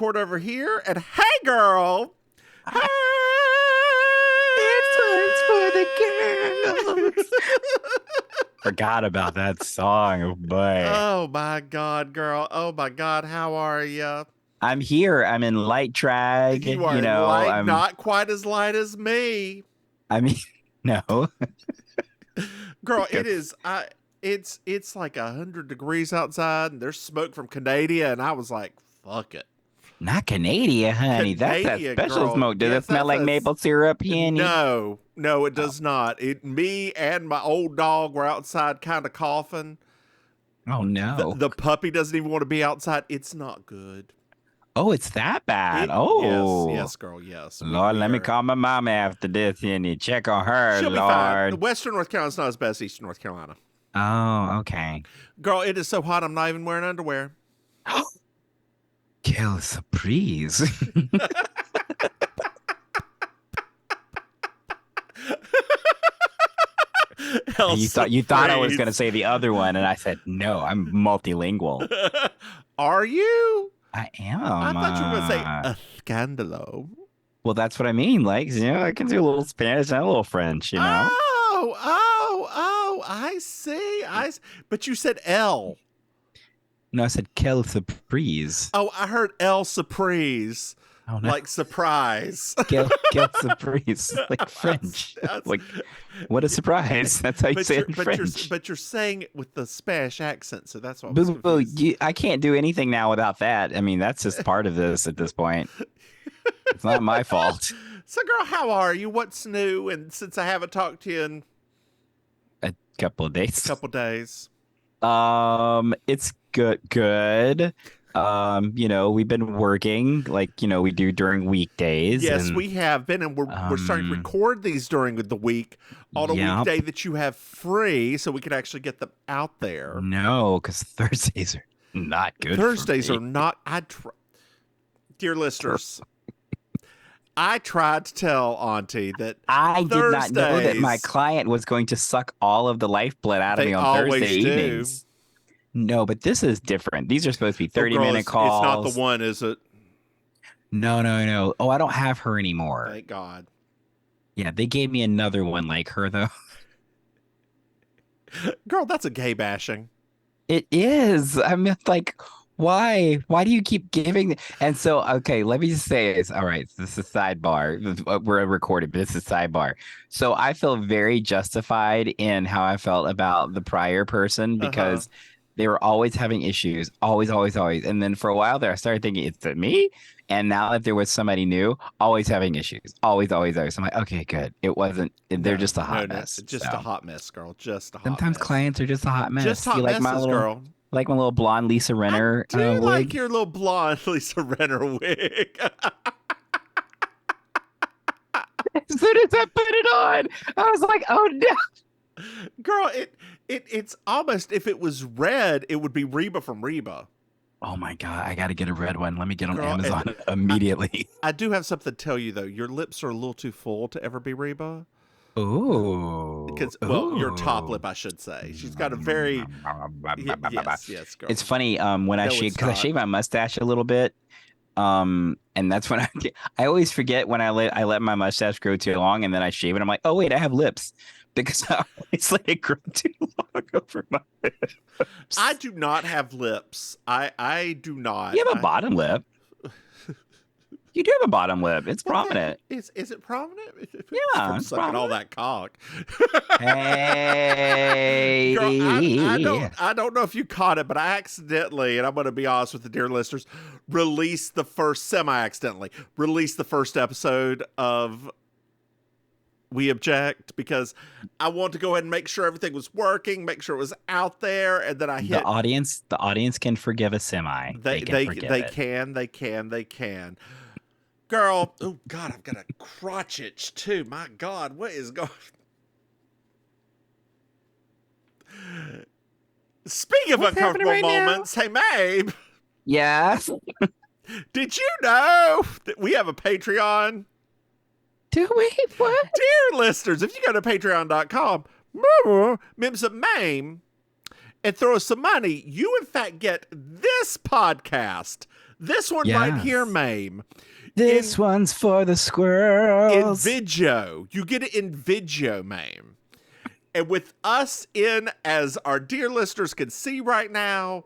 record over here. And hey, girl. Hey. It's for the girls. Forgot about that song. Oh, boy. Oh, my God, girl. Oh, my God. How are you? I'm here. I'm in light drag. You are light, not quite as light as me. I mean, no. Girl, it is. It's like 100 degrees outside, and there's smoke from Canada, and I was like, "Fuck it." Not Canada, honey. That's that Canada, special girl. smoke. Does Yes, it smell like maple syrup, honey? No, it does not. Me and my old dog were outside, kind of coughing. Oh no. The puppy doesn't even want to be outside. It's not good. Oh, it's that bad. Yes, girl, yes. Lord, let me call my mom after this and you check on her, She'll be Lord. fine. Western North Carolina's not as bad as Eastern North Carolina. Oh, okay. Girl, it is so hot I'm not even wearing underwear. Quelle surprise. You thought I was going to say the other one, and I said, no, I'm multilingual. Are you? I am. I thought you were going to say a scandalo. Well, that's what I mean. Like, I can do a little Spanish and a little French, Oh, I see. But you said L. No, I said quelle surprise. Oh, I heard L surprise. Oh, no. Like surprise. Quelle surprise. Like French. Like, what a surprise. That's how you say it in French. But you're saying it with the Spanish accent, so that's what I can't do anything now without that. I mean, that's just part of this at this point. It's not my fault. So, girl, how are you? What's new? And since I haven't talked to you in a couple of days. It's good. We've been working like, we do during weekdays. Yes, we have been, and we're starting to record these during the week on a weekday that you have free, so we can actually get them out there. No, because Thursdays are not good. Thursdays are not. Dear listeners, I tried to tell Auntie that I did not know that my client was going to suck all of the lifeblood out of me on Thursday evenings. No, but this is different. These are supposed to be 30-minute calls. It's not the one, is it? No. Oh, I don't have her anymore. Thank God. Yeah, they gave me another one like her, though. Girl, that's a gay bashing. It is. I mean, like, why? Why do you keep giving? And so, okay, let me just say this. All right, this is sidebar. We're recording, but this is sidebar. So I feel very justified in how I felt about the prior person because they were always having issues, always. And then for a while there, I started thinking, it's me. And now that there was somebody new, always having issues, always. I'm like, okay, good. It wasn't. They're just a hot mess. Just a hot mess, girl. Just a hot. Sometimes mess. Clients are just a hot mess. Just hot messes, girl. Like my little blonde Lisa Renner I do like wig. your little blonde Lisa Renner wig. As soon as I put it on, I was like, oh no. Girl, it's almost, if it was red, it would be Reba from Reba. Oh my God, I got to get a red one. Let me get on Amazon immediately. I do have something to tell you, though. Your lips are a little too full to ever be Reba. Oh. Because, your top lip, I should say. She's got a very... yes, girl. It's funny, when I shave, because I shave my mustache a little bit. And that's when I always forget when I let my mustache grow too long and then I shave it. I'm like, oh wait, I have lips. Because I always let it grow too long over my lips. I do not have lips. I do not. You have a bottom lip. You do have a bottom lip. It's prominent. Is it prominent? Yeah, from it's sucking prominent. all that cock. Hey, girl, I don't know if you caught it, but I accidentally, and I'm going to be honest with the dear listeners, semi-accidentally released the first episode of We Object because I want to go ahead and make sure everything was working, make sure it was out there, and then I hit the audience can forgive a semi. They can. Girl, oh God, I've got a crotch itch too. My God, what is going? Speaking of uncomfortable moments, hey Maim. Yes. Did you know that we have a Patreon? Do we? What? Dear listeners, if you go to patreon.com, Mims of Maim, and throw us some money, you in fact get this podcast. This one right here, Maim. This one's for the squirrels. In video. You get it in video, Maim. And with us in, as our dear listeners can see right now,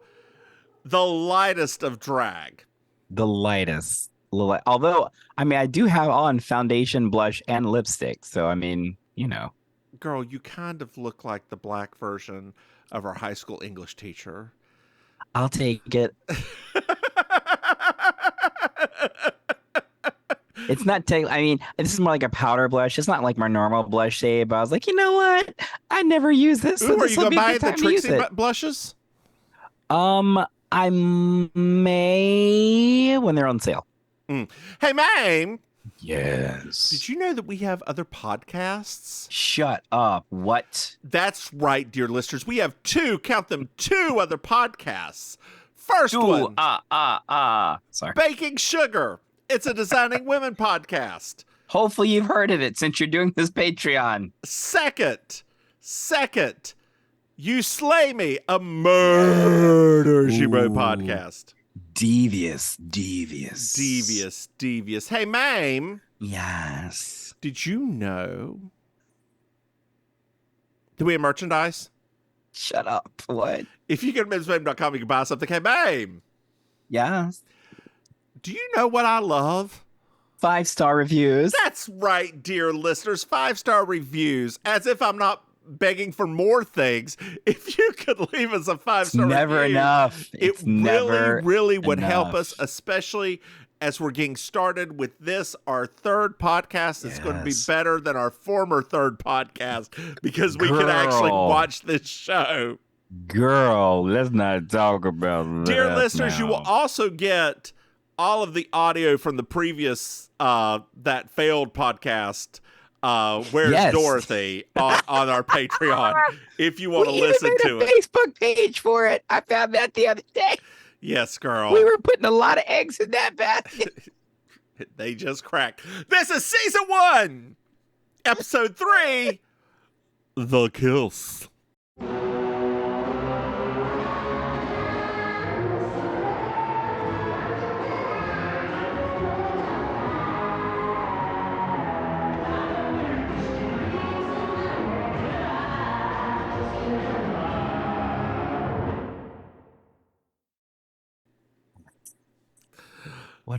the lightest of drag. The lightest. Although, I mean, I do have on foundation, blush, and lipstick. So, I mean, you know. Girl, you kind of look like the black version of our high school English teacher. I'll take it. It's not I mean, this is more like a powder blush. It's not like my normal blush shade, but I was like, you know what? I never use this. Ooh, are you going to buy the Trixie blushes? I may when they're on sale. Hey, Maim. Yes. Did you know that we have other podcasts? Shut up. What? That's right, dear listeners. We have count them, two other podcasts. First one. Sorry. Baking Sugar. It's a Designing Women podcast. Hopefully you've heard of it since you're doing this Patreon. Second, You Slay Me, a Murder, She Wrote podcast. Devious. Hey, Maim. Yes. Did you know? Do we have merchandise? Shut up. What? If you go to MimsMaim.com, you can buy something. Hey, Maim. Yes. Do you know what I love? 5-star reviews. That's right, dear listeners. 5-star reviews. As if I'm not begging for more things. If you could leave us a 5-star review. Never enough. It really would help us, especially as we're getting started with this, our third podcast. That's going to be better than our former third podcast because we can actually watch this show. Girl, let's not talk about that. Dear listeners, you will also get all of the audio from the previous that failed podcast, Where's Dorothy, on our Patreon, if you want to listen to it. Facebook page for it. I found that the other day. Yes, girl. We were putting a lot of eggs in that basket. They just cracked. This is season 1, episode 3, The Kiss.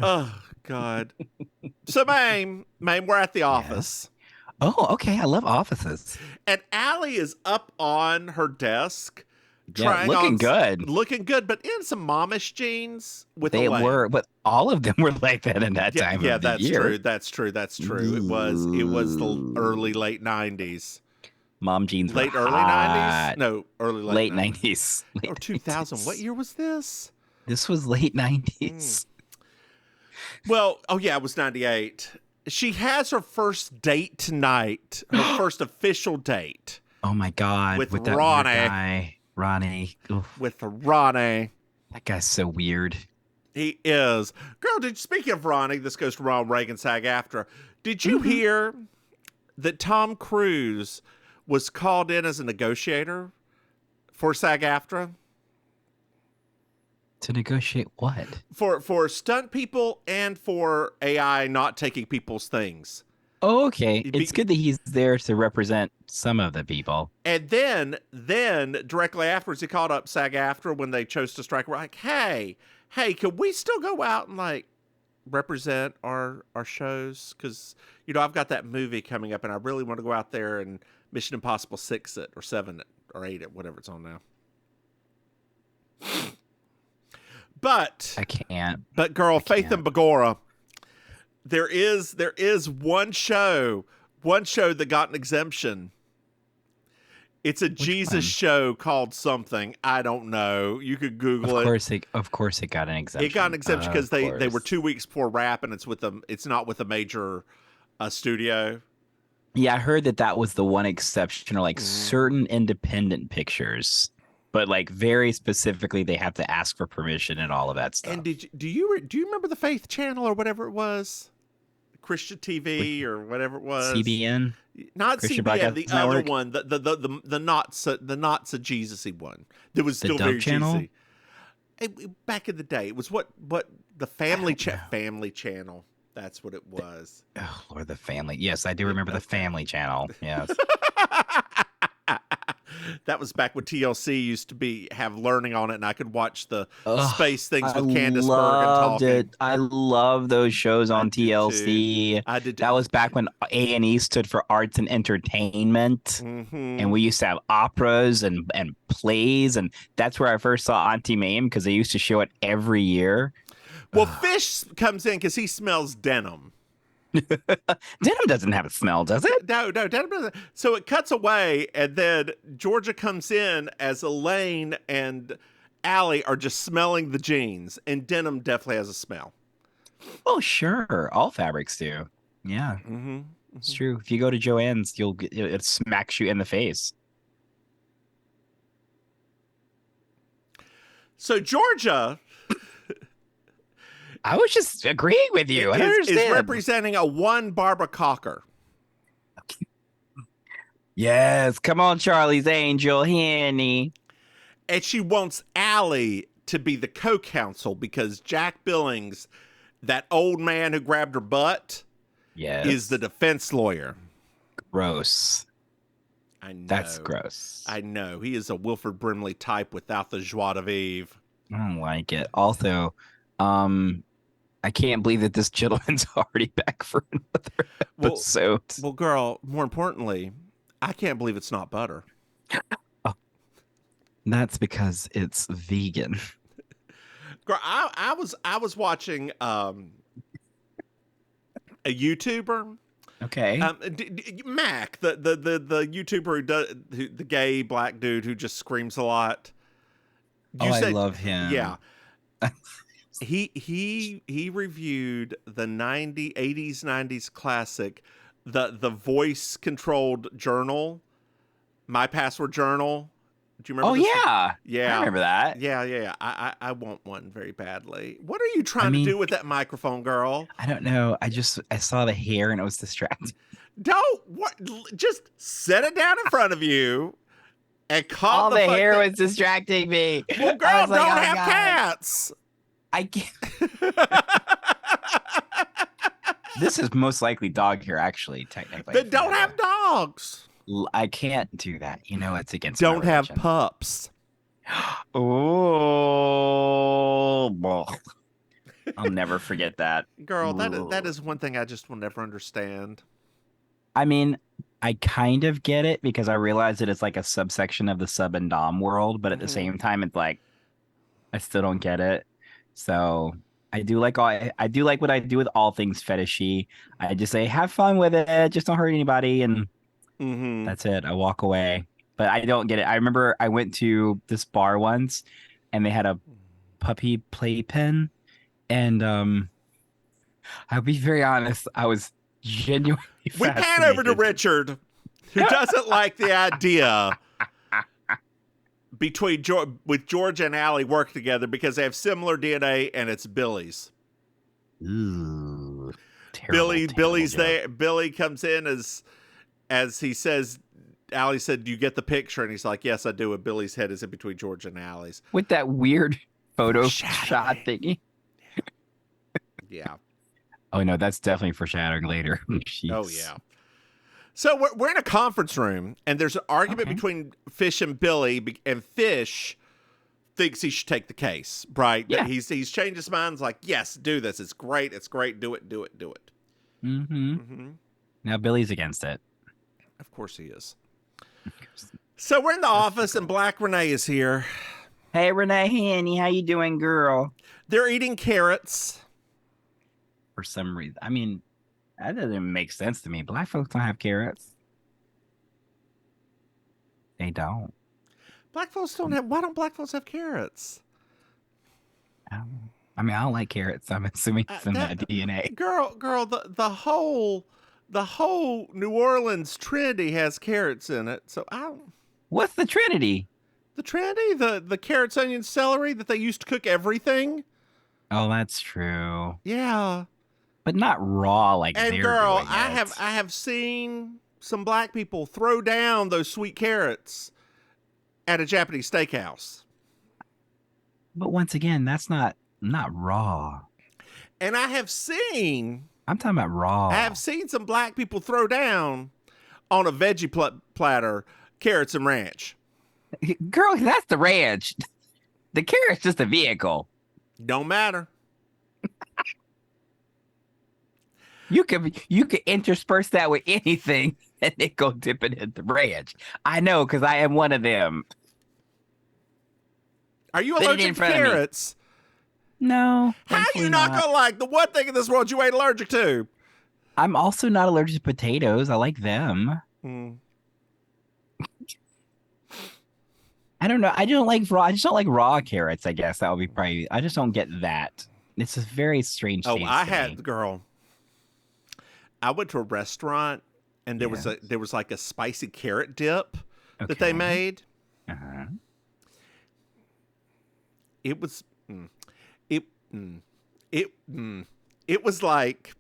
Oh, God. So, Maim, we're at the office. Oh, okay. I love offices. And Allie is up on her desk. Looking good, but in some momish jeans. But all of them were like that in that time of the year. Yeah, that's true. It was the late 90s. Mom jeans late were early hot. 90s? No, late 90s. Or 2000. What year was this? This was late 90s. Well, it was 98. She has her first date tonight, her first official date. Oh my God. With that Ronnie. Guy. Ronnie. Oof. With Ronnie. That guy's so weird. He is. Girl, speaking of Ronnie, this goes to Ronald Reagan SAG-AFTRA. Did you hear that Tom Cruise was called in as a negotiator for SAG-AFTRA? To negotiate what? For stunt people and for AI not taking people's things. Oh, okay. It's good that he's there to represent some of the people. And then directly afterwards, he called up SAG-AFTRA when they chose to strike. We're like, hey, can we still go out and like represent our shows? Because, I've got that movie coming up and I really want to go out there and Mission Impossible 6 it or 7 it or 8 it, whatever it's on now. But I can't. But girl, Faith and Begorra, there is one show that got an exemption. It's a Jesus show called something. I don't know. You could Google it. Of course it got an exemption. It got an exemption because they were 2 weeks before Rap, and it's not with a major studio. Yeah, I heard that was the one exception, or like certain independent pictures. But like very specifically, they have to ask for permission and all of that stuff. And do you remember the Faith Channel or whatever it was, Christian TV or whatever it was? CBN. Not Christian CBN, the Broadcast other Network, one, the not so Jesus-y one. That was the still Dove very Channel. Jesus. Back in the day, it was what the I don't know. Family Channel. That's what it was. Oh, Lord, the Family. Yes, I do Yeah, remember the okay. Family Channel. Yes. That was back when TLC used to have learning on it, and I could watch the Oh, space things I with Candace Bergen loved talking. it. I love those shows I on did too. TLC. I did. That was back when A&E stood for Arts and Entertainment. Mm-hmm. And we used to have operas and plays. And that's where I first saw Auntie Maim because they used to show it every year. Well, Fish comes in because he smells denim. Denim doesn't have a smell, does it? No, denim doesn't. So it cuts away, and then Georgia comes in as Elaine and Allie are just smelling the jeans, and denim definitely has a smell. Oh, sure. All fabrics do. Yeah, Mm-hmm. it's Mm-hmm. true. If you go to Joann's, it smacks you in the face. So Georgia I was just agreeing with you. I don't is understand. representing a one Barbara Cocker. Yes, come on, Charlie's Angel, Henny. And she wants Allie to be the co-counsel because Jack Billings, that old man who grabbed her butt, Yes, is the defense lawyer. gross. I know. That's gross. I know. He is a Wilford Brimley type without the joie de vivre. I don't like it. Also, I can't believe that this gentleman's already back for another episode. Well, girl, more importantly, I can't believe it's not butter. Oh, that's because it's vegan. Girl, I was watching a YouTuber, Okay. Mac, the YouTuber who does the gay black dude who just screams a lot. I love him. Yeah. He reviewed the 80s 90s classic, the voice controlled journal, My Password Journal. Do you remember? Oh yeah, yeah. I remember that. Yeah. I want one very badly. What are you trying to do with that microphone, girl? I don't know. I saw the hair and it was distracting. Just set it down in front of you and call All the hair was distracting me. Well, girl, don't have cats. I can't. This is most likely dog hair, actually, technically. They don't have dogs. I can't do that. You know, it's against. Don't have pups. Oh, I'll never forget that. Girl, that is one thing I just will never understand. I mean, I kind of get it because I realize that it's like a subsection of the sub and dom world, but at the same time, it's like I still don't get it. So I do like what I do with all things fetishy. I just say have fun with it, just don't hurt anybody, and that's it. I walk away. But I don't get it. I remember I went to this bar once, and they had a puppy playpen, and I'll be very honest, I was genuinely We pan over to Richard, who doesn't like the idea between George and Allie work together because they have similar DNA and it's Billy's. Ooh, terrible, Billy's joke. there. Billy comes in as he says. Allie said, "Do you get the picture?" And he's like, "Yes, I do." And Billy's head is in between George and Allie's with that weird photo shot thingy. Yeah. Oh no, that's definitely foreshadowing later. Oh yeah. So we're in a conference room, and there's an argument between Fish and Billy, and Fish thinks he should take the case, right? Yeah. He's changed his mind. He's like, yes, do this. It's great. Do it. Now Billy's against it. Of course he is. So we're in the office, and Black Renee is here. Hey, Renee Hanny, how you doing, girl? They're eating carrots. For some reason. I mean, that doesn't make sense to me. Black folks don't have carrots. They don't. Black folks don't have. Why don't black folks have carrots? I mean, I don't like carrots. I'm assuming it's in my DNA. Girl, the whole New Orleans Trinity has carrots in it. So I don't. What's the Trinity? The Trinity, the carrots, onions, celery that they used to cook everything. Oh, that's true. Yeah. But not raw like and they're girl, doing it. I have seen some black people throw down those sweet carrots at a Japanese steakhouse. But once again, that's not raw. And I have seen some black people throw down on a veggie platter carrots and ranch. Girl, that's the ranch. The carrot's just a vehicle. Don't matter. You could intersperse that with anything and then go dip it in the ranch. I know, because I am one of them. Are you allergic to carrots? No. How are you not gonna like the one thing in this world you ain't allergic to? I'm also not allergic to potatoes. I like them. I don't know. I don't like raw. I just don't like raw carrots. I guess that would be probably. I just don't get that. It's a very strange. Oh, girl. I went to a restaurant and there was like a spicy carrot dip that they made. Uh-huh. It was it was like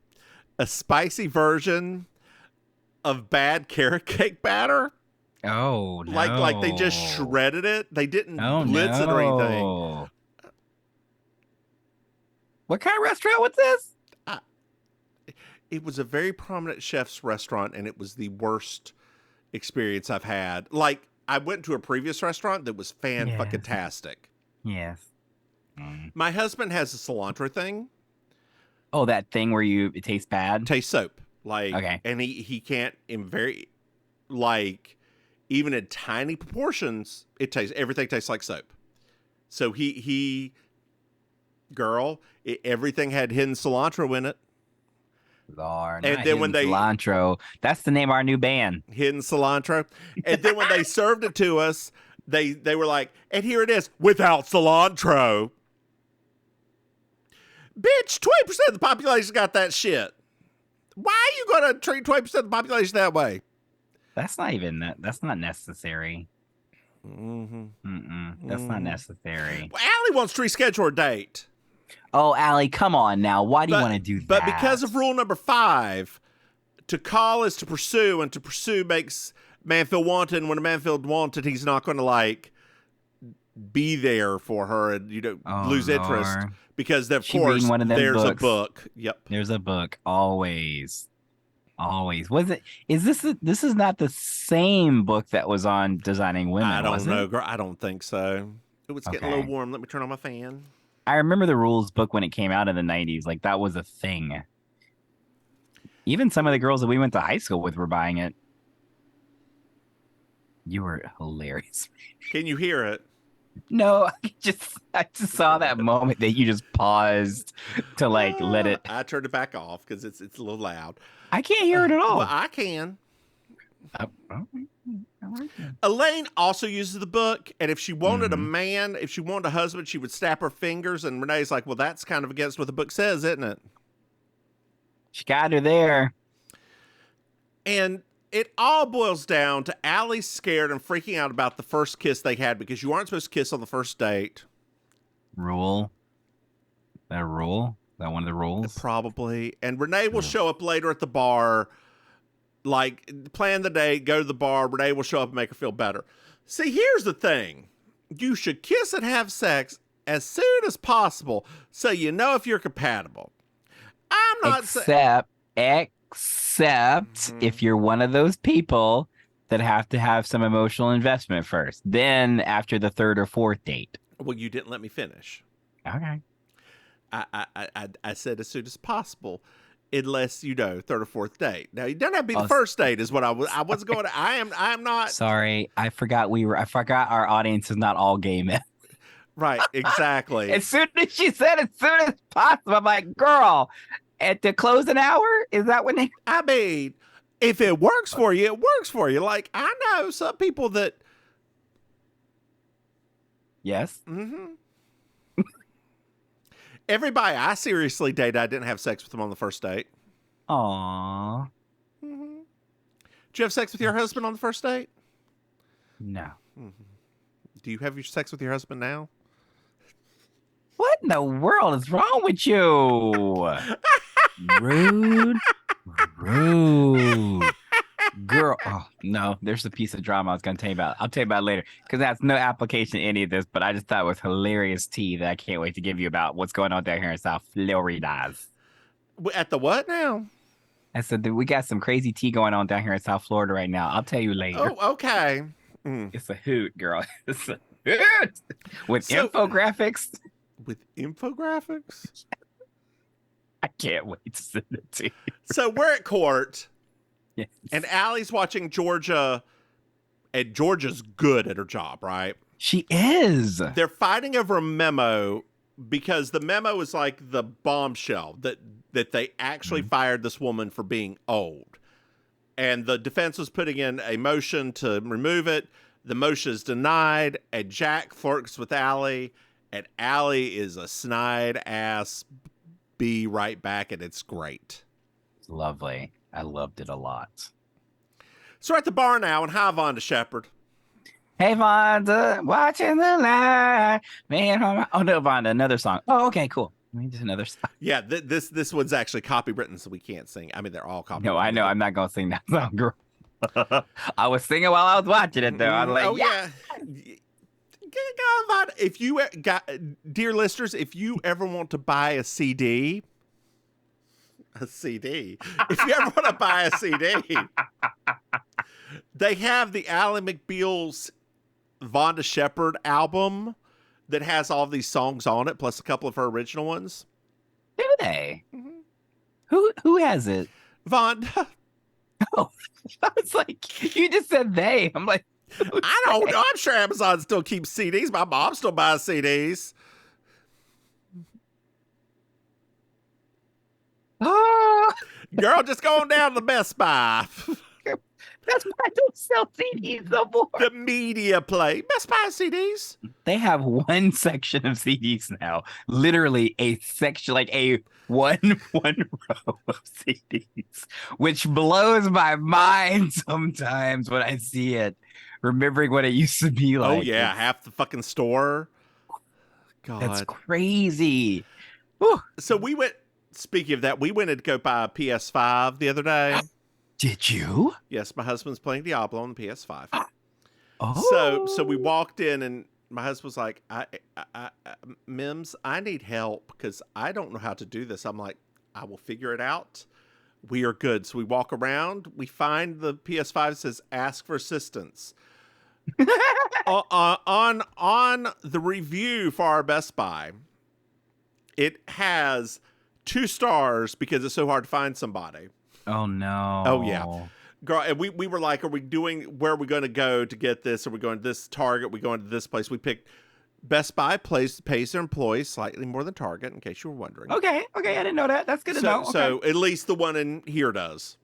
a spicy version of bad carrot cake batter. Oh no! Like they just shredded it. They didn't blitz it or anything. What kind of restaurant was this? It was a very prominent chef's restaurant, and it was the worst experience I've had. Like, I went to a previous restaurant that was fan-fucking-tastic. Yes. My husband has a cilantro thing. Oh, that thing where it tastes bad? Tastes soap. Like, okay. And he can't, even in tiny proportions, everything tastes like soap. So everything had hidden cilantro in it. Lord, and then when cilantro, that's the name of our new band. Hidden cilantro. And then when they served it to us, they were like, and here it is, without cilantro. Bitch, 20% of the population got that shit. Why are you going to treat 20% of the population that way? That's not even that. That's not necessary. Mm-hmm. That's not necessary. Well, Allie wants to reschedule her date. Oh, Allie, come on now. Why do you want to do that? But because of rule number 5, to call is to pursue, and to pursue makes man feel wanted. And when a man feels wanted, he's not going to be there for her and lose interest because of course there's a book. Yep, there's a book always. Was it? This is not the same book that was on Designing Women? I don't know, girl. I don't think so. It was getting a little warm. Let me turn on my fan. I remember the rules book when it came out in the 90s. Like, that was a thing. Even some of the girls that we went to high school with were buying it. You were hilarious. Can you hear it? No, I just saw that moment that you just paused to let it. I turned it back off because it's a little loud. I can't hear it at all. Well, I can. Elaine also uses the book, and if she wanted a man, if she wanted a husband, she would snap her fingers, and Renee's like, well, that's kind of against what the book says, isn't it? She got her there. And it all boils down to Allie scared and freaking out about the first kiss they had because you aren't supposed to kiss on the first date. Rule? That rule? That one of the rules? Probably. And Renee will show up later at the bar, plan the date, go to the bar. Renee will show up and make her feel better. See, here's the thing. You should kiss and have sex as soon as possible so you know if you're compatible. I'm not except if you're one of those people that have to have some emotional investment first. Then after the third or fourth date. Well, you didn't let me finish. Okay. I said as soon as possible, unless third or fourth date. Now you don't have to be the first date, is what I was going to. I am not. Sorry, I forgot our audience is not all gay men. Right, exactly. As soon as she said as soon as possible, I'm like, girl, at the closing hour, is that when they? I mean, if it works for you, it works for you. Like, I know some people that. Yes. Mm-hmm. Everybody I seriously dated, I didn't have sex with them on the first date. Aww. Mm-hmm. Did you have sex with your husband on the first date? No. Mm-hmm. Do you have your sex with your husband now? What in the world is wrong with you? Rude. Girl, Oh no, there's a piece of drama I was gonna tell you about. I'll tell you about it later because that's no application to any of this. But I just thought it was hilarious tea that I can't wait to give you about what's going on down here in South Florida. At the what now? I said that we got some crazy tea going on down here in South Florida right now. I'll tell you later. Oh, okay. Mm. It's a hoot, girl. It's a hoot with infographics. With infographics? I can't wait to send it to you. So we're at court. Yes. And Allie's watching Georgia, and Georgia's good at her job, right? She is. They're fighting over a memo because the memo is like the bombshell that they actually fired this woman for being old. And the defense was putting in a motion to remove it. The motion is denied, and Jack flirts with Allie, and Allie is a snide ass bee right back, and it's great. It's lovely. I loved it a lot. So we're at the bar now, and hi, Vonda Shepherd. Hey, Vonda, watching the light. Man, oh no, Vonda, another song. Oh, okay, cool. Just another song. Yeah, this one's actually copywritten, so we can't sing. I mean, they're all copywritten. No, I know. I'm not going to sing that song, girl. I was singing while I was watching it, though. I was like, oh, yeah. If you got, dear listeners, if you ever want to buy a CD, if you ever want to buy a CD, they have the Ally McBeal's Vonda Shepherd album that has all these songs on it, plus a couple of her original ones. Do they? Mm-hmm. Who has it? Vonda. Oh, I was like, you just said they. I'm like, I don't know. I'm sure Amazon still keeps CDs. My mom still buys CDs. oh, Girl, just go on down to the Best Buy. that's why I don't sell CDs no more. The media play. Best Buy CDs. They have one section of CDs now. Literally a section, like a one row of CDs, which blows my mind sometimes when I see it. Remembering what it used to be like. Oh, yeah. Half the fucking store. God. That's crazy. Whew. So we went, speaking of that, we went to go buy a PS5 the other day. Did you? Yes, my husband's playing Diablo on the PS5. Oh. So we walked in, and my husband was like, Mims, I need help because I don't know how to do this. I'm like, I will figure it out. We are good. So we walk around. We find the PS5 says ask for assistance. on the review for our Best Buy, it has 2 stars because it's so hard to find somebody. Oh no. Oh yeah. Girl, and we were like, are we doing, where are we going to go to get this? Are we going to this Target? Are we going to this place? We picked Best Buy pays their employees slightly more than Target, in case you were wondering. Okay, I didn't know that. That's good to know. Okay. So at least the one in here does.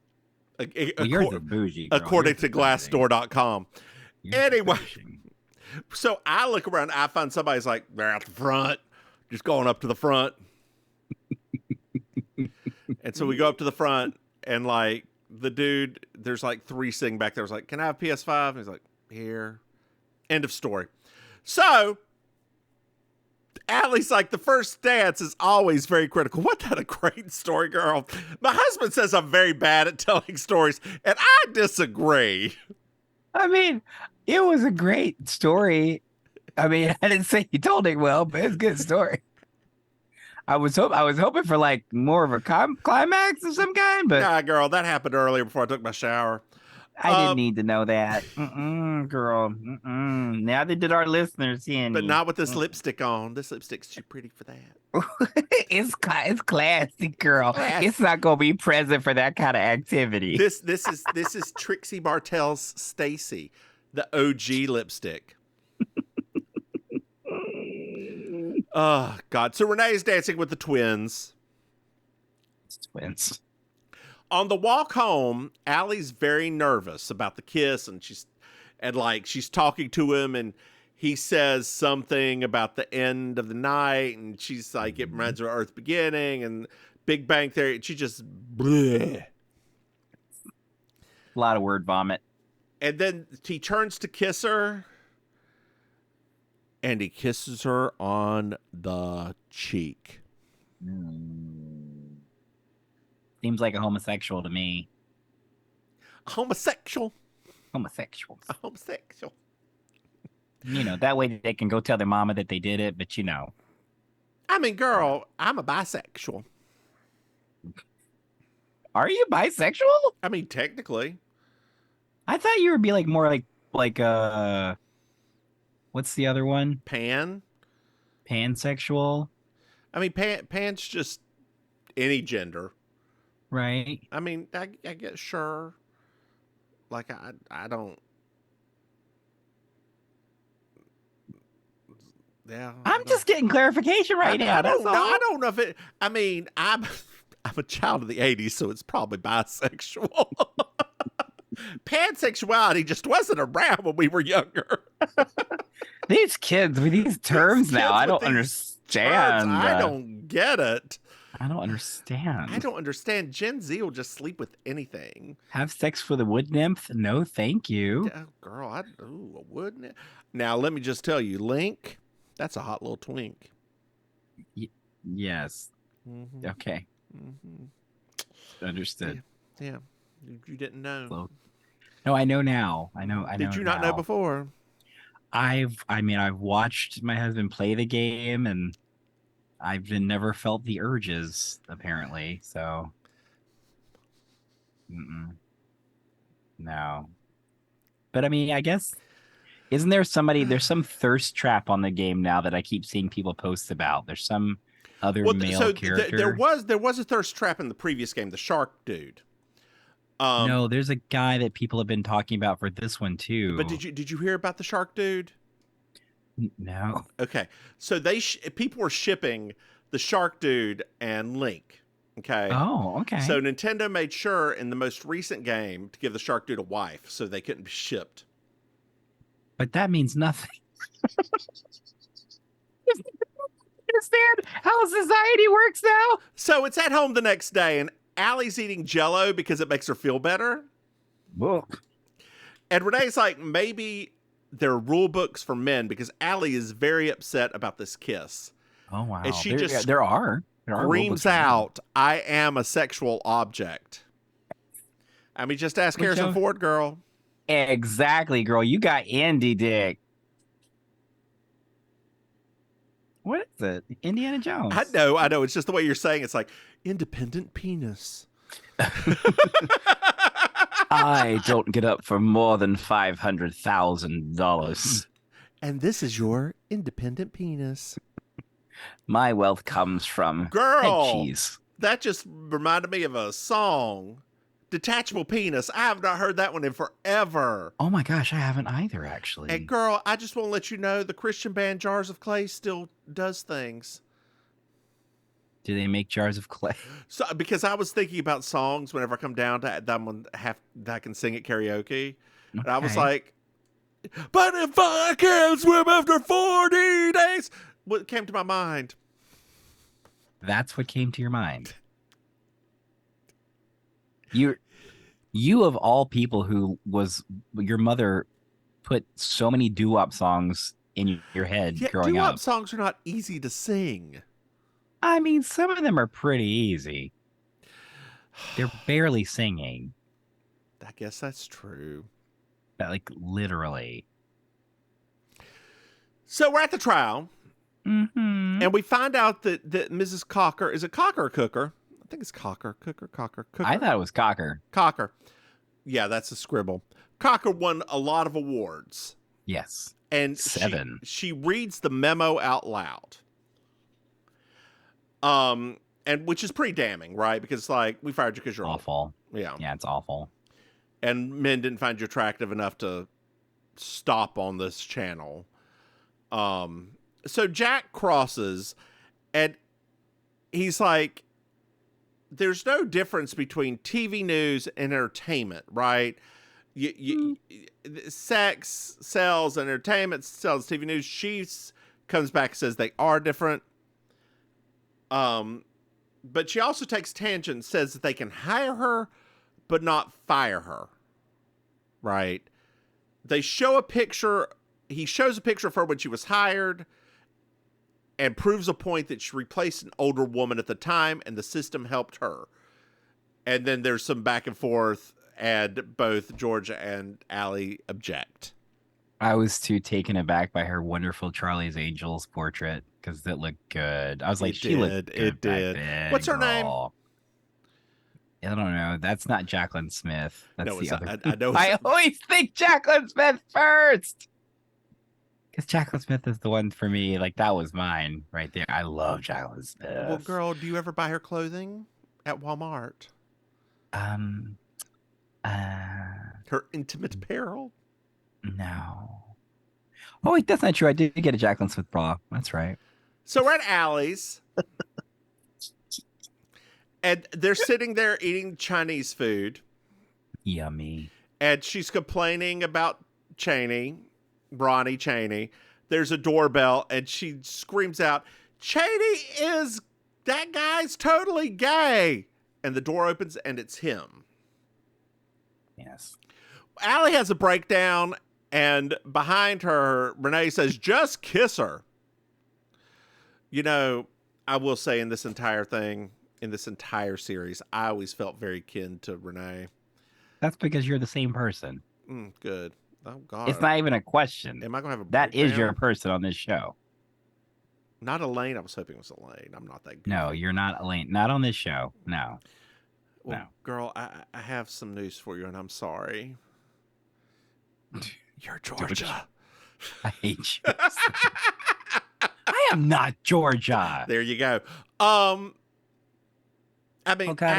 Well, you're the bougie, girl. According to Glassdoor.com. Anyway, so I look around, I find somebody's like, they're out the front, just going up to the front. And so we go up to the front, and like the dude, there's like 3 sitting back there. I was like, can I have PS5? And he's like, here. End of story. So Allie's like, the first dance is always very critical. Wasn't that a great story, girl? My husband says I'm very bad at telling stories, and I disagree. I mean, it was a great story. I mean, I didn't say you told it well, but it's a good story. I was hoping for like more of a climax of some kind, but nah, girl, that happened earlier before I took my shower. I didn't need to know that, girl. Neither did our listeners. But not with this lipstick on. This lipstick's too pretty for that. It's classy, girl. Classy. It's not gonna be present for that kind of activity. This is Trixie Bartell's Stacy, the OG lipstick. Oh God! So Renee's dancing with the twins. It's twins. On the walk home, Allie's very nervous about the kiss, and she's talking to him, and he says something about the end of the night, and she's like, it reminds her of Earth's beginning and Big Bang Theory. She just bleh. A lot of word vomit. And then he turns to kiss her, and he kisses her on the cheek. Seems like a homosexual to me. Homosexual? Homosexuals. Homosexual. That way they can go tell their mama that they did it, but I mean, girl, I'm a bisexual. Are you bisexual? I mean, technically. I thought you would be like more like what's the other one? Pan. Pansexual. I mean, pan's just any gender. Right. I mean, I get sure. Like, I don't. Yeah. I'm just getting clarification right now. I That's don't know. all. I don't know if it. I mean, I'm a child of the '80s, so it's probably bisexual. Pansexuality just wasn't around when we were younger. These kids with these terms now, I don't understand. I don't get it. I don't understand. I don't understand. Gen Z will just sleep with anything. Have sex with a wood nymph? No, thank you. Oh, girl, a wood nymph. Now, let me just tell you, Link, that's a hot little twink. Yes. Mm-hmm. Okay. Mm-hmm. Understood. Yeah. You didn't know. No, I know now. I know. Did you not know before? I've watched my husband play the game, and I've never felt the urges, apparently. So, no. But I mean, I guess, isn't there there's some thirst trap on the game now that I keep seeing people post about? There's some other male character. There was a thirst trap in the previous game, the shark dude. No, there's a guy that people have been talking about for this one too. But did you hear about the shark dude? No. Okay, so people were shipping the shark dude and Link. Okay. Oh, okay. So Nintendo made sure in the most recent game to give the shark dude a wife, so they couldn't be shipped. But that means nothing. Understand how society works now? So it's at home the next day, and Allie's eating Jell-O because it makes her feel better. Whoa. And Renee's like, maybe there are rule books for men, because Allie is very upset about this kiss. Oh, wow. And she there are screams out, I am a sexual object. I mean, just ask Harrison Ford, girl. Exactly, girl. You got Andy dick. What is it? Indiana Jones. I know. It's just the way you're saying. It's like, independent penis. I don't get up for more than $500,000. And this is your independent penis. My wealth comes from girl, head cheese. That just reminded me of a song. Detachable Penis. I have not heard that one in forever. Oh my gosh, I haven't either, actually. And girl, I just want to let you know the Christian band Jars of Clay still does things. Do they make jars of clay? So, because I was thinking about songs whenever I come down to that I can sing at karaoke. Okay. And I was like, but if I can't swim after 40 days, what came to my mind? That's what came to your mind. You of all people who was your mother put so many doo-wop songs in your head growing up. Doo-wop songs are not easy to sing. I mean, some of them are pretty easy. They're barely singing. I guess that's true. Like, literally. So we're at the trial. Mm-hmm. And we find out that Mrs. Cocker, is it Cocker or Cooker? I think it's Cocker. Cooker. I thought it was Cocker. Cocker. Yeah, that's a scribble. Cocker won a lot of awards. Yes. And 7. She reads the memo out loud. And which is pretty damning, right? Because like, we fired you because you're awful. Yeah. Yeah, it's awful. And men didn't find you attractive enough to stop on this channel. So Jack crosses, and he's like, there's no difference between TV news and entertainment, right? Sex sells, entertainment sells TV news. She comes back and says they are different. But she also takes tangent, says that they can hire her, but not fire her. Right? They show a picture. He shows a picture of her when she was hired and proves a point that she replaced an older woman at the time and the system helped her. And then there's some back and forth and both Georgia and Allie object. I was too taken aback by her wonderful Charlie's Angels portrait because it looked good. I was like, It she looked did. good It back did. then, What's her name? girl. I don't know. That's not Jacqueline Smith. That's No, the it's other. I know. I always think Jacqueline Smith first. Because Jacqueline Smith is the one for me. Like, that was mine right there. I love Jacqueline Well, Smith. girl, do you ever buy her clothing at Walmart? Um, uh, Her intimate apparel? no. Oh, wait, that's not true. I did get a Jacqueline Smith bra. That's right. So we're at Allie's, and they're sitting there eating Chinese food, Yummy. and she's complaining about Ronnie Chaney. There's a doorbell, and she screams out, that guy's totally gay. And the door opens, and it's him. Yes. Allie has a breakdown, and behind her, Renee says, just kiss her. You know, I will say in this entire series, I always felt very kin to Renee. That's because you're the same person. Good. Oh, God. It's not even a question. Am I going to have a That breakdown? is your person on this show. Not Elaine. I was hoping it was Elaine. I'm not that good. No, you're not Elaine. Not on this show. No. Well, no. Girl, I have some news for you, and I'm sorry. You're Georgia. I hate you. I am not Georgia. There you go. I mean, oh God,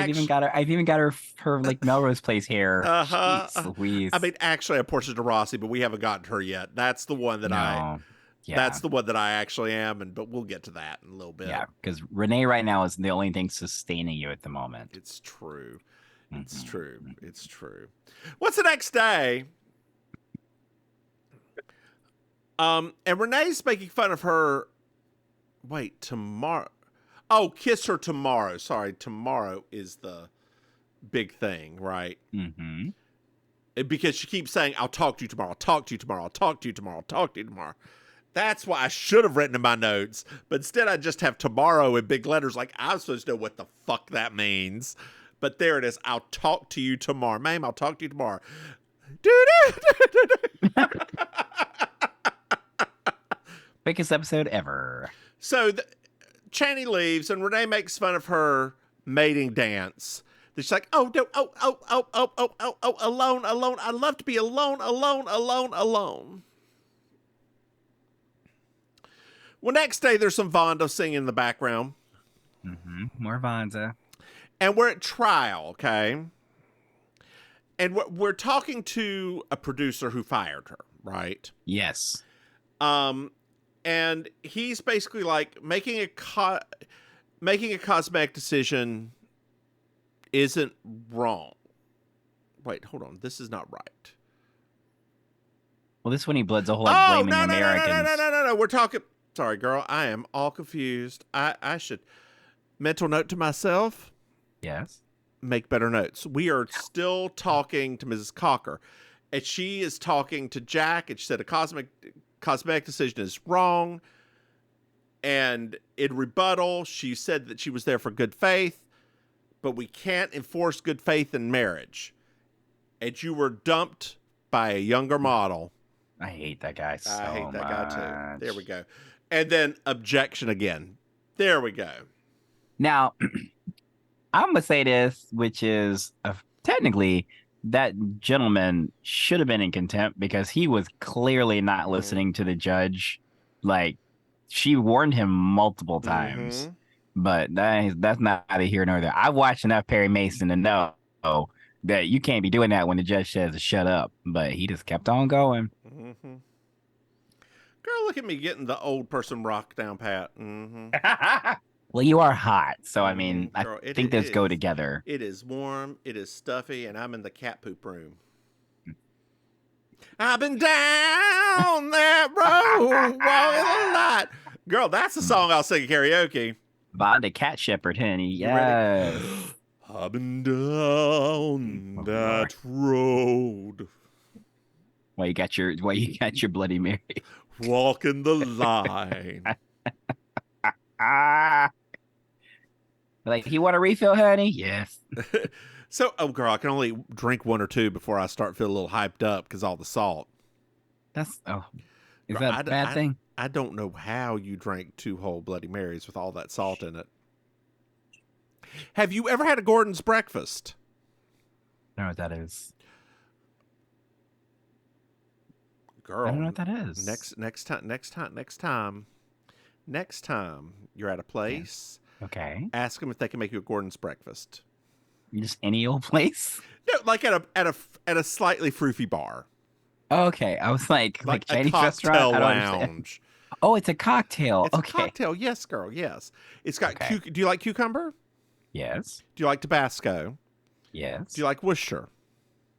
I've even got her like Melrose Place hair. Jeez Louise. I mean, actually, I Portia de Rossi, but we haven't gotten her yet. That's the one that That's the one that I actually am, but we'll get to that in a little bit. Yeah, because Renee right now is the only thing sustaining you at the moment. It's true. It's true. It's true. What's the next day? And Renee's making fun of her. Wait, tomorrow. Oh, kiss her tomorrow. Sorry, tomorrow is the big thing, right? Mm-hmm. Because she keeps saying, I'll talk to you tomorrow. I'll talk to you tomorrow. I'll talk to you tomorrow. I'll talk to you tomorrow. That's why I should have written in my notes. But instead, I just have tomorrow in big letters. Like, I'm supposed to know what the fuck that means. But there it is. I'll talk to you tomorrow. Ma'am, I'll talk to you tomorrow. Quickest episode ever. So Chaney leaves, and Renee makes fun of her mating dance. She's like, alone. I love to be alone. Well, next day, there's some Vonda singing in the background. Mm-hmm. More Vonda. And we're at trial, okay? And we're talking to a producer who fired her, right? Yes. And he's basically like making a cosmetic decision isn't wrong. Wait, hold on. This is not right. Well, this one he bloods a whole lot blaming no, Americans. No. We're talking. Sorry, girl. I am all confused. I should mental note to myself. Yes. Make better notes. We are still talking to Mrs. Cocker, and she is talking to Jack, and she said a cosmetic decision is wrong. And in rebuttal, she said that she was there for good faith, but we can't enforce good faith in marriage. And you were dumped by a younger model. I hate that guy so much. I hate that guy too. There we go. And then objection again. There we go. Now, I'm going to say this, which is technically that gentleman should have been in contempt because he was clearly not listening to the judge. Like, she warned him multiple times, but that's not either here nor there. I've watched enough Perry Mason to know that you can't be doing that when the judge says to shut up, but he just kept on going. Mm-hmm. Girl, look at me getting the old person rock down pat. Well, you are hot, so I mean, girl, I think those go together. It is warm, it is stuffy, and I'm in the cat poop room. I've been down that road, walking a lot. Girl, that's the song I'll sing at karaoke. Vonda Cat Shepherd, honey. Yes. I've been down that road. Well, you got your Bloody Mary. Walking the line. Like, you want a refill, honey? Yes. So, oh girl, I can only drink one or two before I start feeling a little hyped up because all the salt. Is Girl, that a bad thing? I don't know how you drank 2 whole Bloody Marys with all that salt in it. Have you ever had a Gordon's breakfast? I don't know what that is. Girl, I don't know what that is. next time you're at a place, Okay. ask them if they can make you a Gordon's breakfast. Just any old place? No, like at a slightly froofy bar, Okay. I was like a Chinese cocktail restaurant? I don't understand. lounge. Oh, it's a cocktail. It's a Okay. cocktail, yes, girl, yes. It's got Okay. do you like cucumber? Yes. Do you like Tabasco? Yes. Do you like Worcester?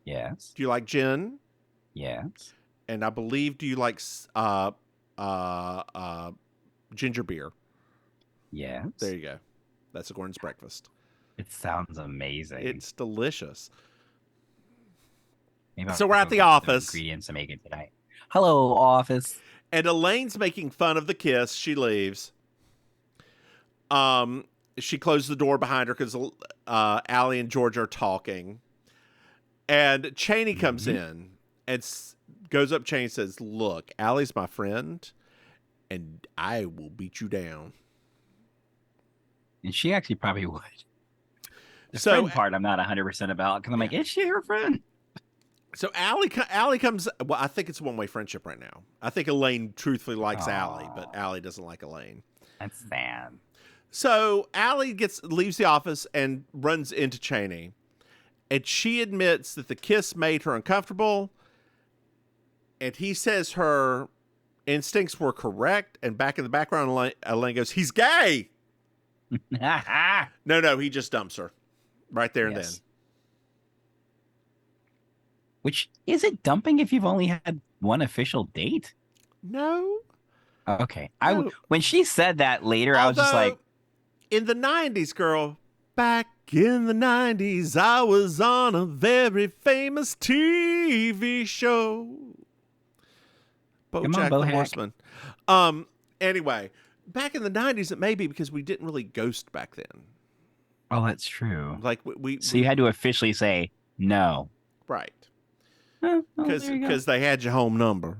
Yes. Do you like gin? Yes. And I believe, do you like ginger beer? Yes. There you go. That's a Gordon's breakfast. It sounds amazing. It's delicious. Maybe So I'll we're go at the get some office. ingredients to make it tonight. Hello, office. And Elaine's making fun of the kiss. She leaves. She closed the door behind her because Allie and George are talking. And Cheney comes in and goes up. Cheney says, "Look, Allie's my friend, and I will beat you down." And she actually probably would. The So friend part I'm not 100% about because I'm like, is she her friend? So Allie comes. Well, I think it's a one-way friendship right now. I think Elaine truthfully likes Allie, but Allie doesn't like Elaine. That's sad. So Allie leaves the office and runs into Cheney, and she admits that the kiss made her uncomfortable. And he says her instincts were correct. And back in the background, Elaine goes, "He's gay." No, he just dumps her right there and then. Which, is it dumping if you've only had one official date? No. Okay. No. When she said that later, I was just like, in the 90s, girl, back in the 90s, I was on a very famous TV show. BoJack the Horseman. Anyway, back in the 90s, it may be because we didn't really ghost back then. Oh, that's true. Like so you had to officially say no. Right. Because they had your home number.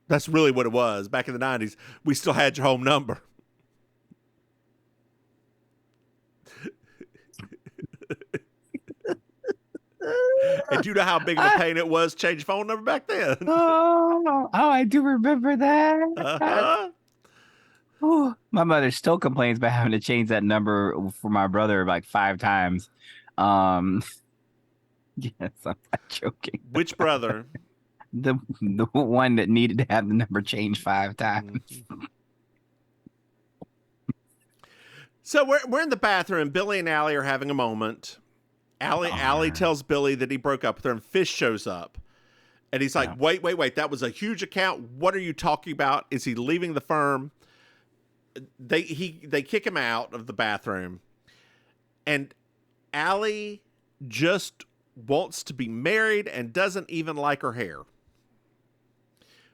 That's really what it was. Back in the 90s, we still had your home number. And do you know how big of a pain it was to change your phone number back then? Oh, I do remember that. Uh-huh. Oh, my mother still complains about having to change that number for my brother like 5 times. Yes, I'm not joking. Which brother? The one that needed to have the number changed 5 times. Mm-hmm. So we're in the bathroom. Billy and Allie are having a moment. Allie tells Billy that he broke up with her, and Fish shows up. And he's like, wait. That was a huge account. What are you talking about? Is he leaving the firm? They kick him out of the bathroom. And Allie just wants to be married and doesn't even like her hair.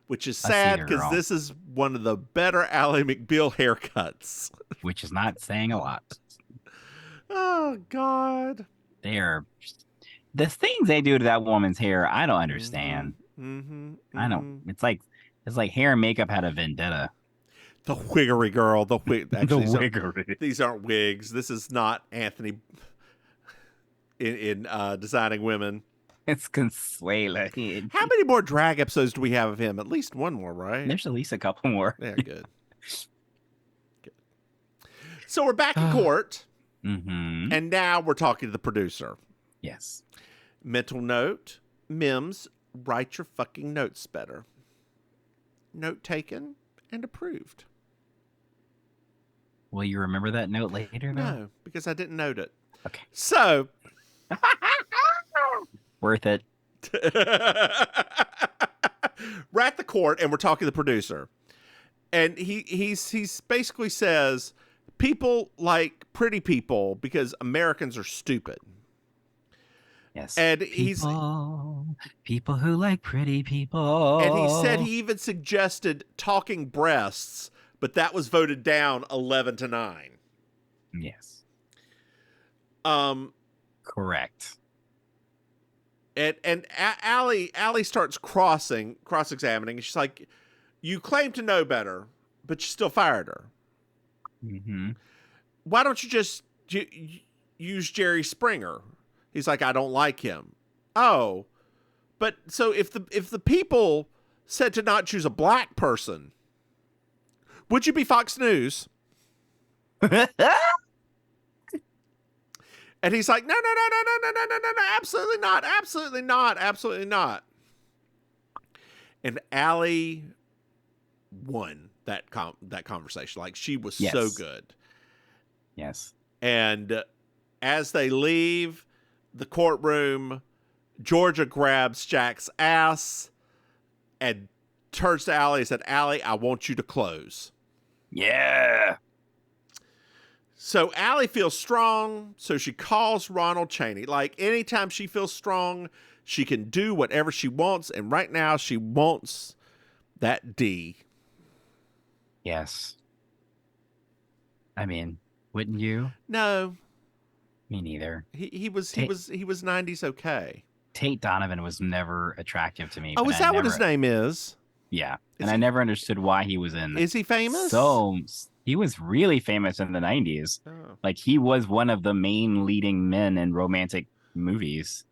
Which is sad because this is one of the better Allie McBeal haircuts. Which is not saying a lot. Oh, God. The things they do to that woman's hair, I don't understand. I don't. It's like hair and makeup had a vendetta. The wiggery girl. Actually, the wiggery. These aren't wigs. This is not Anthony in designing women. It's Consuela. How many more drag episodes do we have of him? At least one more, right? There's at least a couple more. Yeah, good. So we're back in court. And now we're talking to the producer. Yes. Mental note, Mims, write your fucking notes better. Note taken and approved. Will you remember that note later? No, because I didn't note it. Okay. So. Worth it. We're at the court and we're talking to the producer. And he's basically says, people like pretty people because Americans are stupid. Yes. And people who like pretty people. And he said he even suggested talking breasts, but that was voted down 11-9. Yes. Um, Correct. and Allie starts cross-examining, and she's like, "You claim to know better, but you still fired her. Mm-hmm. Why don't you just use Jerry Springer?" He's like, "I don't like him." Oh, but so if the people said to not choose a black person, would you be Fox News? And he's like, no, no, no, no, no, no, no, no, no, no, absolutely not, absolutely not, absolutely not. And Allie won that conversation. Like, she was so Yes. good. Yes. And as they leave the courtroom, Georgia grabs Jack's ass and turns to Allie and said, "Allie, I want you to close." Yeah. So Allie feels strong, so she calls Ronald Chaney. Like, anytime she feels strong, she can do whatever she wants, and right now she wants that D. Yes. I mean, wouldn't you? No, Me neither. he was Ta- 90s okay. Tate Donovan was never attractive to me, Oh, but is that what his name is? yeah, Is and I he never understood why he was in. is he famous? So he was really famous in the 90s. Oh. Like he was one of the main leading men in romantic movies.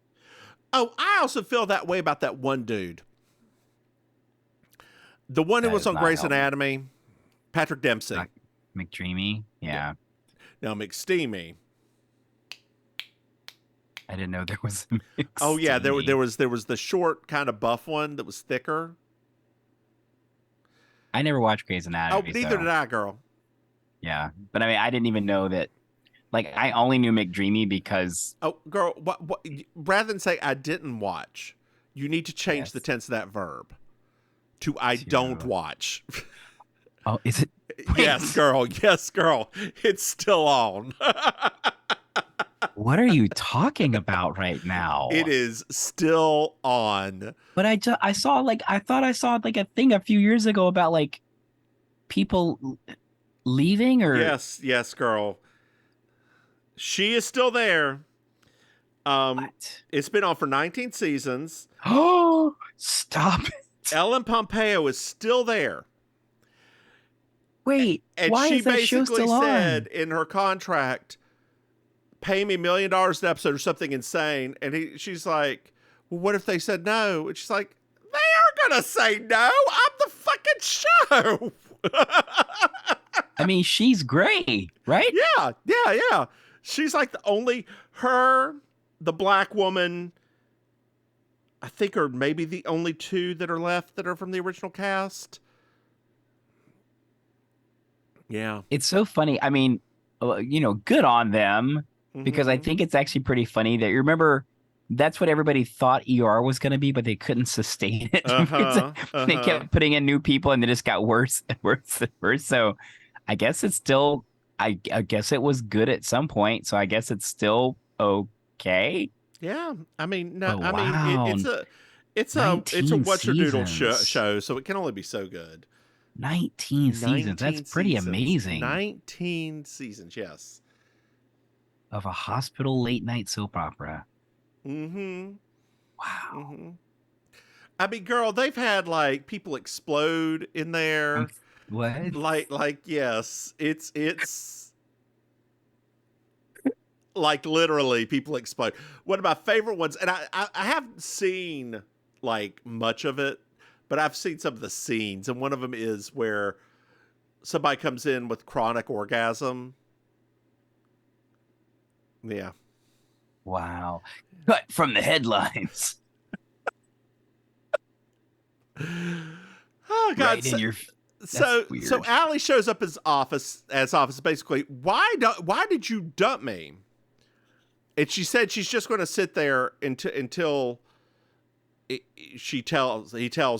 Oh, I also feel that way about that one dude. The one who That was is on not Grey's helping. Anatomy, Patrick Dempsey. McDreamy. Yeah. Now McSteamy. I didn't know there was a Oh yeah, there McSteamy. was the short kind of buff one that was thicker. I never watched Grey's Oh, Anatomy, neither did so I, girl. yeah. But I mean, I didn't even know that. Like, I only knew McDreamy because Oh, girl, what? Rather than say I didn't watch, you need to change the yes, tense of that verb to I don't to watch. oh, is it? Yes, Wait, girl. Yes, girl. It's still on. what are you talking about right It now? is still on. But I saw like I thought I saw like a thing a few years ago about like people leaving or Yes, yes, girl. She is still there. what? It's been on for 19 seasons. Oh, stop it. Ellen Pompeo is still there. Wait, And why she is that show basically still said on? in her contract, pay me $1 million an episode or something insane. And she's like, well, what if they said no? And she's like, they are going to say no. I'm the fucking show. I mean, she's gray, right? Yeah, yeah, yeah. She's like the black woman, I think, are maybe the only two that are left that are from the original cast. Yeah. It's so funny. I mean, good on them because I Mm-hmm. think it's actually pretty funny that you remember that's what everybody thought ER was going to be, but they couldn't sustain it because Uh-huh. they Uh-huh. kept putting in new people and it just got worse and worse and worse. So I guess it's still, I guess it was good at some point. So I guess it's still okay. Yeah. I mean, no, But I mean wow, it's a 19 what's your doodle seasons. show, so it can only be so good. 19 seasons. That's 19 pretty seasons. amazing 19 seasons, yes. of a hospital late night soap opera. Mm-hmm. Wow. Mm-hmm. I mean, girl, they've had like people explode in I'm there. what? Yes, it's like literally people explode. One of my favorite ones, and I haven't seen like much of it, but I've seen some of the scenes, and one of them is where somebody comes in with chronic orgasm. Yeah. Wow. Cut from the headlines. Oh God. Right in your that's So weird. Allie shows up as office basically. Why did you dump me? And she said she's just going to sit there until he tells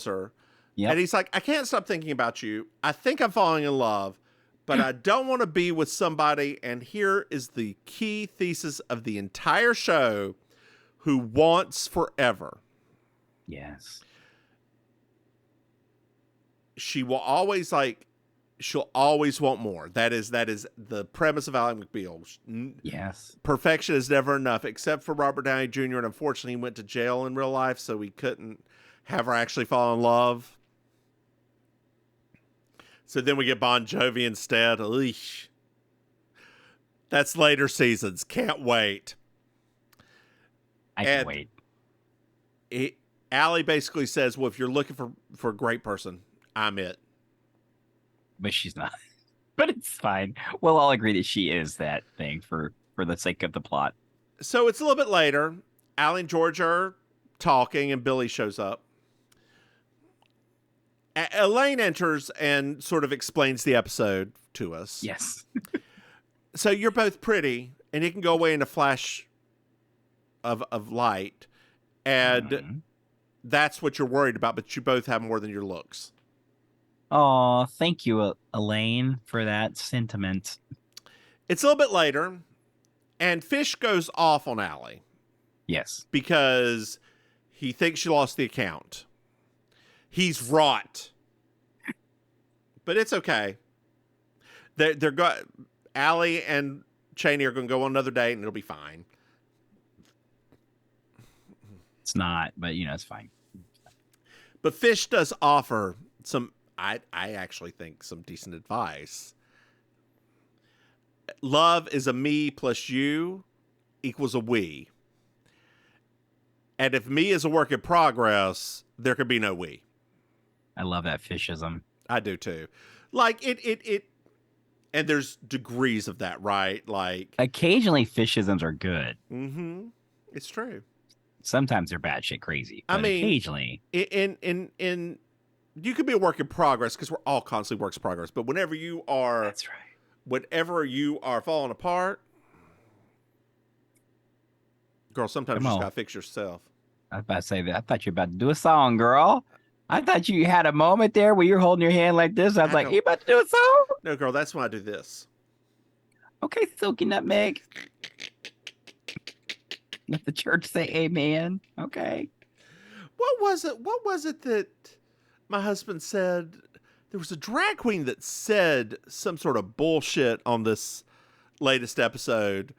her. And Yep. he's like, I can't stop thinking about you. I think I'm falling in love, but I don't want to be with somebody. And here is the key thesis of the entire show: who wants forever. Yes. She will always like. she'll always want more. That is the premise of Ally McBeal. Yes. Perfection is never enough, except for Robert Downey Jr. And unfortunately, he went to jail in real life, so we couldn't have her actually fall in love. So then we get Bon Jovi instead. Eesh. That's later seasons. Can't wait. I can wait. Allie basically says, well, if you're looking for a great person, I'm it. But she's not. But it's fine. We'll all agree that she is that thing for the sake of the plot. So it's a little bit later. Allie and George are talking, and Billy shows up. Elaine enters and sort of explains the episode to us. Yes. So you're both pretty, and it can go away in a flash of light, and that's what you're worried about, but you both have more than your looks. Oh, thank you, Elaine, for that sentiment. It's a little bit later, and Fish goes off on Allie. Yes. Because he thinks she lost the account. He's wrought. But it's okay. Allie and Cheney are going to go on another date, and it'll be fine. It's not, but, it's fine. But Fish does offer some, I actually think, some decent advice. Love is a me plus you equals a we. And if me is a work in progress, there could be no we. I love that Fishism. I do too. Like it and there's degrees of that, right? Like occasionally Fishisms are good. Mm-hmm. It's true. Sometimes they're batshit crazy. But occasionally in you could be a work in progress because we're all constantly works in progress. But whenever you are that's right. Whenever you are falling apart, girl, sometimes you just gotta fix yourself. I was about to say that. I thought you were about to do a song, girl. I thought you had a moment there where you're holding your hand like this. I was like, you about to do a song? No, girl, that's when I do this. Okay, Silky Nutmeg. Let the church say amen. Okay. What was it that my husband said? There was a drag queen that said some sort of bullshit on this latest episode.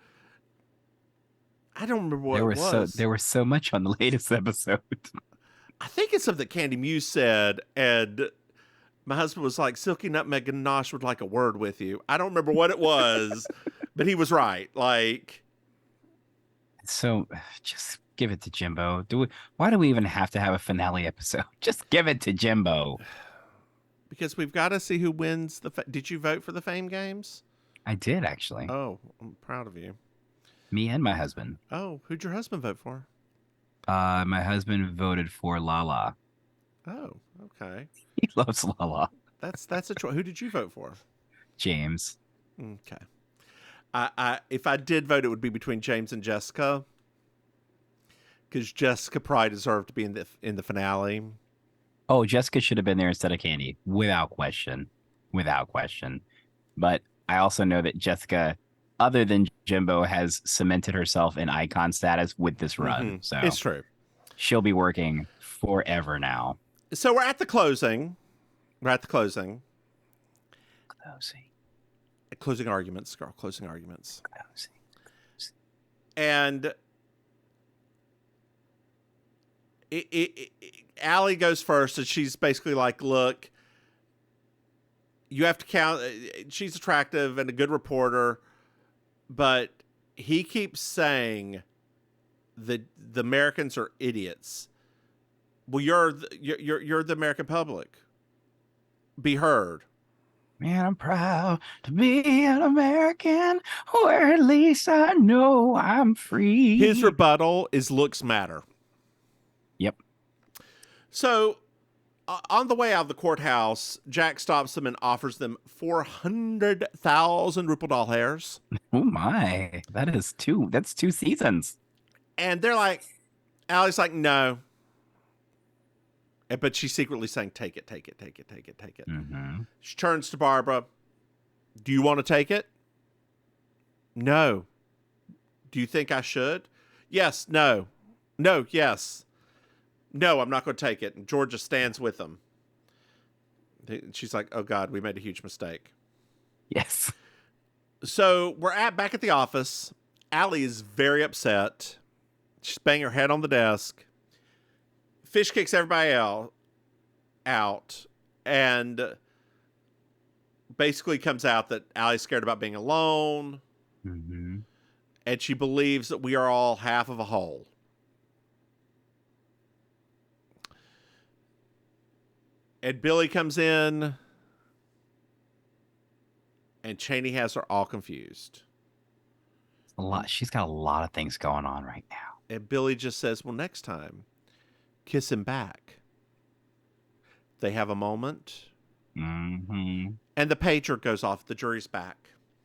I don't remember what it was. There was so much on the latest episode. I think it's something Candy Muse said, and my husband was like, Silky Nutmeg and Nosh would like a word with you. I don't remember what it was, but he was right. Like, so just give it to Jimbo. Why do we even have to have a finale episode? Just give it to Jimbo. Because we've got to see who wins the. Did you vote for the Fame Games? I did, actually. Oh, I'm proud of you. Me and my husband. Oh, who'd your husband vote for? My husband voted for Lala. Oh, okay. He loves Lala. That's a choice. Who did you vote for? James. Okay. If I did vote, it would be between James and Jessica, because Jessica probably deserved to be in the finale. Oh, Jessica should have been there instead of Candy, without question. But I also know that Jessica, other than Jimbo, has cemented herself in icon status with this run. Mm-hmm. So it's true. She'll be working forever now. So we're at the closing. Closing arguments, girl. Closing arguments. And Allie goes first, and she's basically like, look, you have to count. She's attractive and a good reporter, but he keeps saying that the Americans are idiots. Well, you're the American public. Be heard. Man, I'm proud to be an American, or at least I know I'm free. His rebuttal is looks matter. Yep. So, on the way out of the courthouse, Jack stops them and offers them 400,000 Rupel doll hairs. Oh my, that's two seasons. And they're like, Allie's like, no. But she's secretly saying, take it. Mm-hmm. She turns to Barbara. Do you want to take it? No. Do you think I should? Yes. No. No. Yes. No, I'm not going to take it. And Georgia stands with them. She's like, oh God, we made a huge mistake. Yes. So we're back at the office. Allie is very upset. She's banging her head on the desk. Fish kicks everybody out and basically comes out that Allie's scared about being alone. Mm-hmm. And she believes that we are all half of a whole. And Billy comes in, and Cheney has her all confused. A lot. She's got a lot of things going on right now. And Billy just says, well, next time, kiss him back. They have a moment. Mm-hmm. And the pager goes off. The jury's back.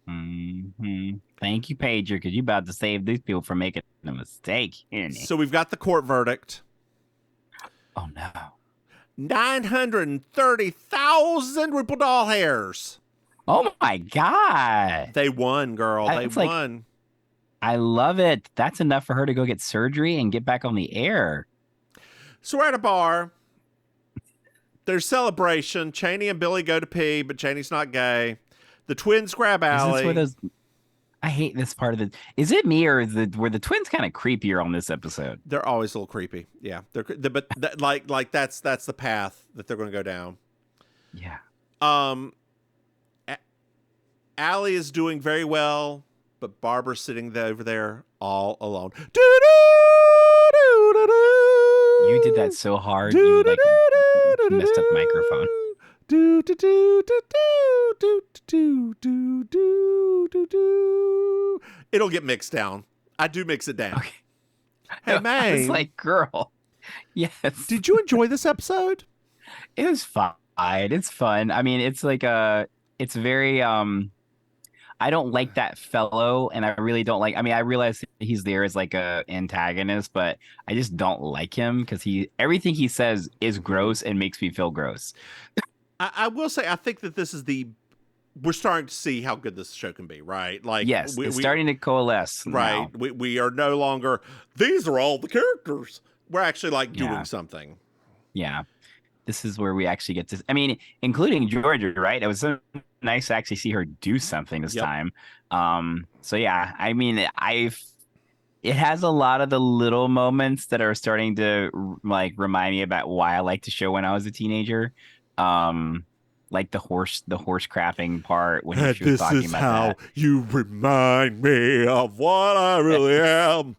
Mm-hmm. Thank you, Pager, because you're about to save these people from making a mistake. So we've got the court verdict. Oh, no. 930,000 Ripple doll hairs. Oh, my God. They won, girl. They won. I love it. That's enough for her to go get surgery and get back on the air. So we're at a bar. There's celebration. Cheney and Billy go to pee, but Cheney's not gay. The twins grab Allie. Is this where those... I hate this part of the... Is it me or were the twins kind of creepier on this episode? They're always a little creepy. Yeah. But like that's the path that they're going to go down. Yeah. Allie is doing very well, but Barbara's sitting over there all alone. You did that so hard. You like messed up the microphone. It'll get mixed down. I do mix it down. Okay. Hey, Maim. It's like, girl. Yes. Did you enjoy this episode? It was fine. It's fun. I mean, it's like it's very I don't like that fellow, and I really don't like. I mean, I realize he's there as like a antagonist, but I just don't like him because everything he says is gross and makes me feel gross. I will say, I think that this is we're starting to see how good this show can be, right? Like, yes, it's starting to coalesce. Right. Now. We are no longer, these are all the characters. We're actually like doing something. Yeah. This is where we actually get to, I mean, including Georgia, right? It was so nice to actually see her do something this time. So yeah, I mean, it has a lot of the little moments that are starting to like remind me about why I liked the show when I was a teenager. Like the horse crapping part when she was talking about that. This is how you remind me of what I really am.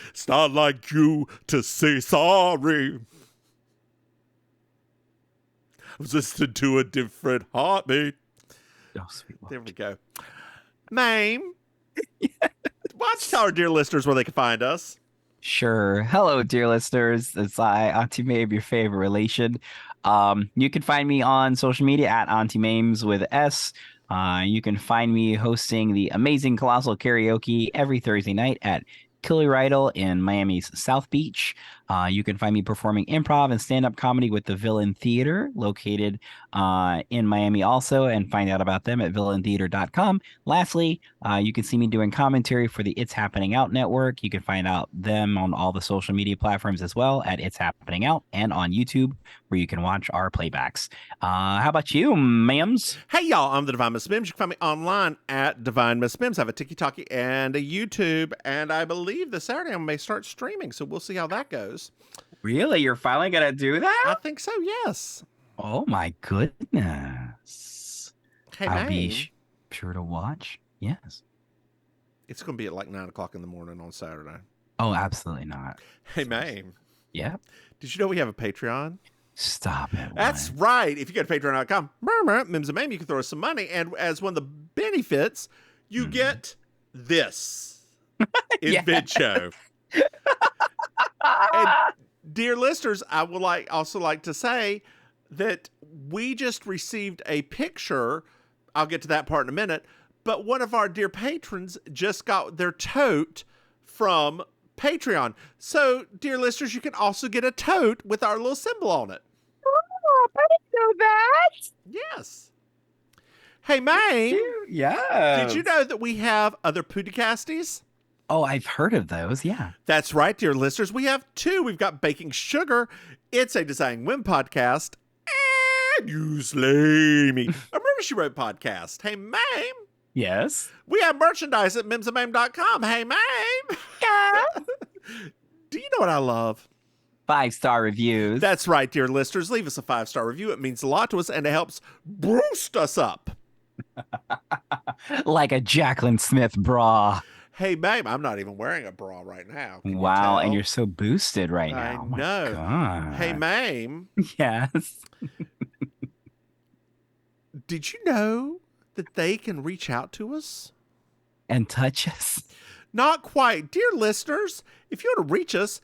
It's not like you to say sorry. I was listening to a different heartbeat. Oh, sweet Lord. There we go. Maim, why don't you tell our dear listeners where they can find us? Sure. Hello, dear listeners. It's Auntie Maim, your favorite relation. You can find me on social media at Auntie Maims with S. You can find me hosting the amazing Colossal Karaoke every Thursday night at Killy Rydell in Miami's South Beach. You can find me performing improv and stand-up comedy with the Villain Theater, located in Miami also, and find out about them at villaintheater.com. Lastly, you can see me doing commentary for the It's Happening Out network. You can find out them on all the social media platforms as well at It's Happening Out and on YouTube, where you can watch our playbacks. How about you, Mims? Hey, y'all, I'm the Divine Miss Mims. You can find me online at Divine Miss Mims. I have a TikTok and a YouTube, and I believe this Saturday I may start streaming, so we'll see how that goes. Really? You're finally going to do that? I think so, yes. Oh, my goodness. Hey, I'll be sure to watch. Yes. It's going to be at like 9 o'clock in the morning on Saturday. Oh, absolutely not. Hey, Maim. Yeah. Did you know we have a Patreon? Stop it. That's right. If you go to patreon.com, Mims and Maim, you can throw us some money. And as one of the benefits, you get this in VidShow. And dear listeners, I would also like to say that we just received a picture. I'll get to that part in a minute. But one of our dear patrons just got their tote from Patreon. So, dear listeners, you can also get a tote with our little symbol on it. Oh, I didn't know that. Yes. Hey, Maim. Yeah. Did you know that we have other Pooticasties? Oh, I've heard of those. Yeah. That's right, dear listeners. We have two. We've got Baking Sugar. It's a Design Win podcast. And You Slay Me, a Murder She Wrote podcast. Hey, Maim. Yes. We have merchandise at mimsamaim.com. Hey, Maim. Yeah. Do you know what I love? 5-star reviews. That's right, dear listeners. Leave us a 5-star review. It means a lot to us, and it helps boost us up. Like a Jacqueline Smith bra. Hey, babe, I'm not even wearing a bra right now. Can Wow, you and tell? you're so boosted right I now. know. God. Hey, Maim, Yes. did you know that they can reach out to us? And touch us. Not quite. Dear listeners, if you want to reach us,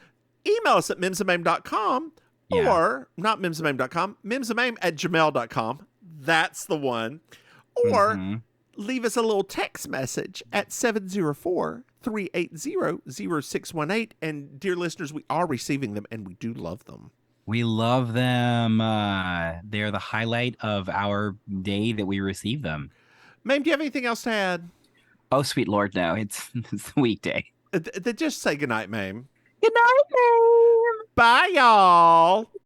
email us at mimsamaim.com Yeah. or not mimsamaim.com, mimsamaim@gmail.com. That's the one. Or Mhm. leave us a little text message at 704-380-0618. And dear listeners, we are receiving them and we do love them. We love them. They're the highlight of our day that we receive them. Ma'am, do you have anything else to add? Oh, sweet Lord, no. It's a weekday. Just say goodnight, ma'am. Good night, ma'am. Bye, y'all.